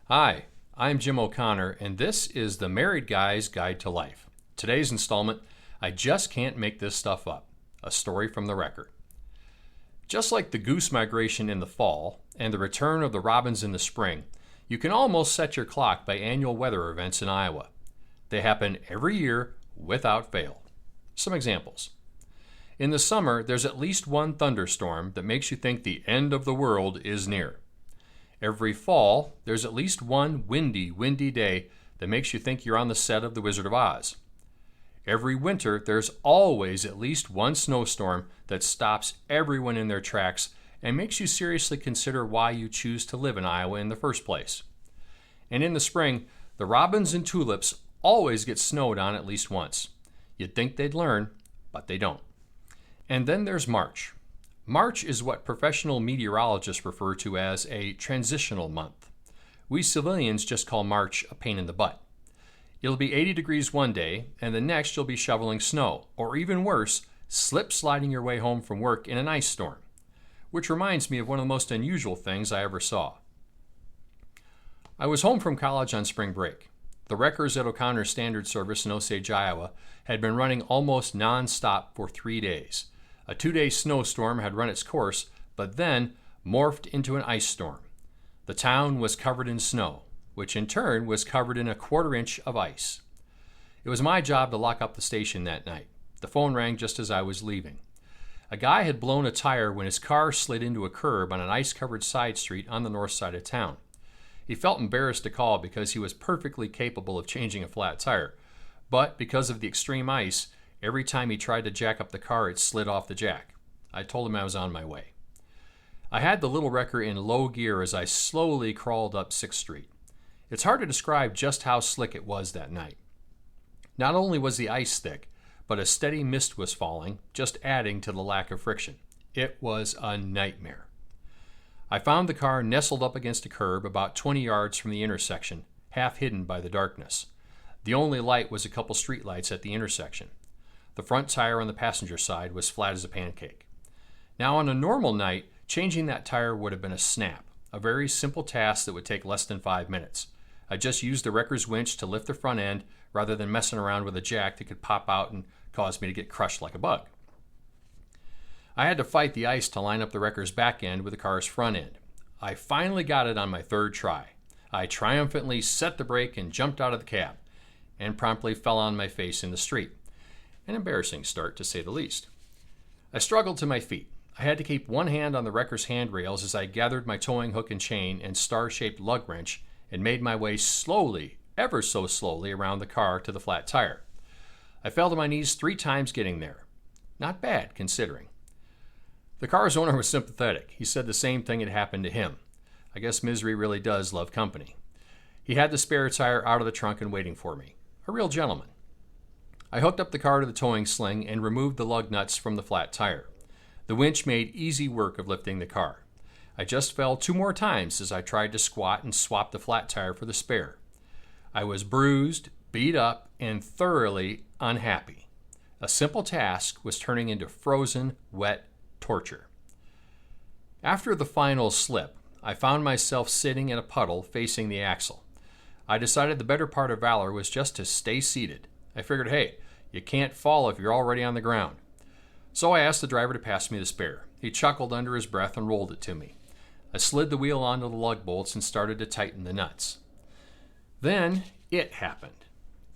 Hi, I'm Jim O'Connor, and this is the Married Guy's Guide to Life. Today's installment, I Just Can't Make This Stuff Up, a story from the record. Just like the goose migration in the fall and the return of the robins in the spring, you can almost set your clock by annual weather events in Iowa. They happen every year without fail. Some examples. In the summer, there's at least one thunderstorm that makes you think the end of the world is near. Every fall, there's at least one windy day that makes you think you're on the set of The Wizard of Oz. Every winter, there's always at least one snowstorm that stops everyone in their tracks and makes you seriously consider why you choose to live in Iowa in the first place. And in the spring, the robins and tulips always get snowed on at least once. You'd think they'd learn, but they don't. And then there's March. March is what professional meteorologists refer to as a transitional month. We civilians just call March a pain in the butt. It'll be 80 degrees one day, and the next you'll be shoveling snow, or even worse, slip sliding your way home from work in an ice storm. Which reminds me of one of the most unusual things I ever saw. I was home from college on spring break. The wreckers at O'Connor Standard Service in Osage, Iowa, had been running almost non-stop for 3 days. A 2-day snowstorm had run its course, but then morphed into an ice storm. The town was covered in snow, which in turn was covered in a 1/4 inch of ice. It was my job to lock up the station that night. The phone rang just as I was leaving. A guy had blown a tire when his car slid into a curb on an ice-covered side street on the north side of town. He felt embarrassed to call because he was perfectly capable of changing a flat tire, but because of the extreme ice, every time he tried to jack up the car, it slid off the jack. I told him I was on my way. I had the little wrecker in low gear as I slowly crawled up 6th Street. It's hard to describe just how slick it was that night. Not only was the ice thick, but a steady mist was falling, just adding to the lack of friction. It was a nightmare. I found the car nestled up against a curb about 20 yards from the intersection, half hidden by the darkness. The only light was a couple streetlights at the intersection. The front tire on the passenger side was flat as a pancake. Now, on a normal night, changing that tire would have been a snap, a very simple task that would take less than 5 minutes. I just used the wrecker's winch to lift the front end rather than messing around with a jack that could pop out and cause me to get crushed like a bug. I had to fight the ice to line up the wrecker's back end with the car's front end. I finally got it on my 3rd try. I triumphantly set the brake and jumped out of the cab, and promptly fell on my face in the street. An embarrassing start, to say the least. I struggled to my feet. I had to keep one hand on the wrecker's handrails as I gathered my towing hook and chain and star-shaped lug wrench and made my way slowly, ever so slowly, around the car to the flat tire. I fell to my knees 3 times getting there. Not bad, considering. The car's owner was sympathetic. He said the same thing had happened to him. I guess misery really does love company. He had the spare tire out of the trunk and waiting for me. A real gentleman. I hooked up the car to the towing sling and removed the lug nuts from the flat tire. The winch made easy work of lifting the car. I just fell 2 more times as I tried to squat and swap the flat tire for the spare. I was bruised, beat up, and thoroughly unhappy. A simple task was turning into frozen, wet torture. After the final slip, I found myself sitting in a puddle facing the axle. I decided the better part of valor was just to stay seated. I figured, hey, you can't fall if you're already on the ground. So I asked the driver to pass me the spare. He chuckled under his breath and rolled it to me. I slid the wheel onto the lug bolts and started to tighten the nuts. Then it happened.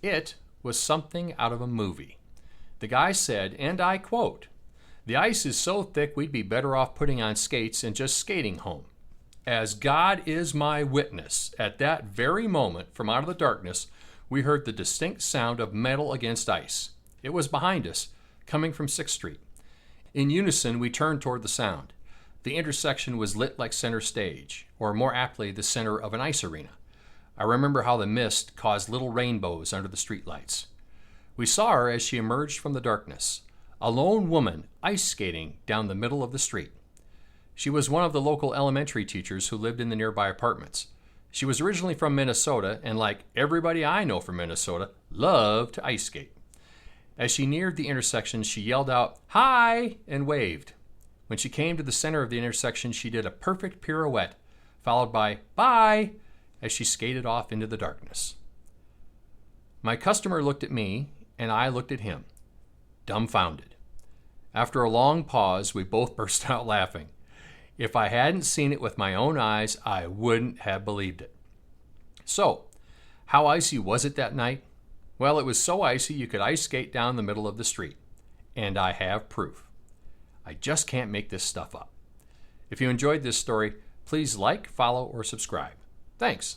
It was something out of a movie. The guy said, and I quote, "The ice is so thick we'd be better off putting on skates and just skating home." As God is my witness, at that very moment, from out of the darkness, we heard the distinct sound of metal against ice. It was behind us, coming from 6th Street. In unison, we turned toward the sound. The intersection was lit like center stage, or more aptly, the center of an ice arena. I remember how the mist caused little rainbows under the streetlights. We saw her as she emerged from the darkness, a lone woman ice skating down the middle of the street. She was one of the local elementary teachers who lived in the nearby apartments. She was originally from Minnesota, and like everybody I know from Minnesota, loved to ice skate. As she neared the intersection, she yelled out, "Hi!" and waved. When she came to the center of the intersection, she did a perfect pirouette, followed by "Bye!" as she skated off into the darkness. My customer looked at me, and I looked at him, dumbfounded. After a long pause, we both burst out laughing. If I hadn't seen it with my own eyes, I wouldn't have believed it. So, how icy was it that night? Well, it was so icy you could ice skate down the middle of the street. And I have proof. I just can't make this stuff up. If you enjoyed this story, please like, follow, or subscribe. Thanks.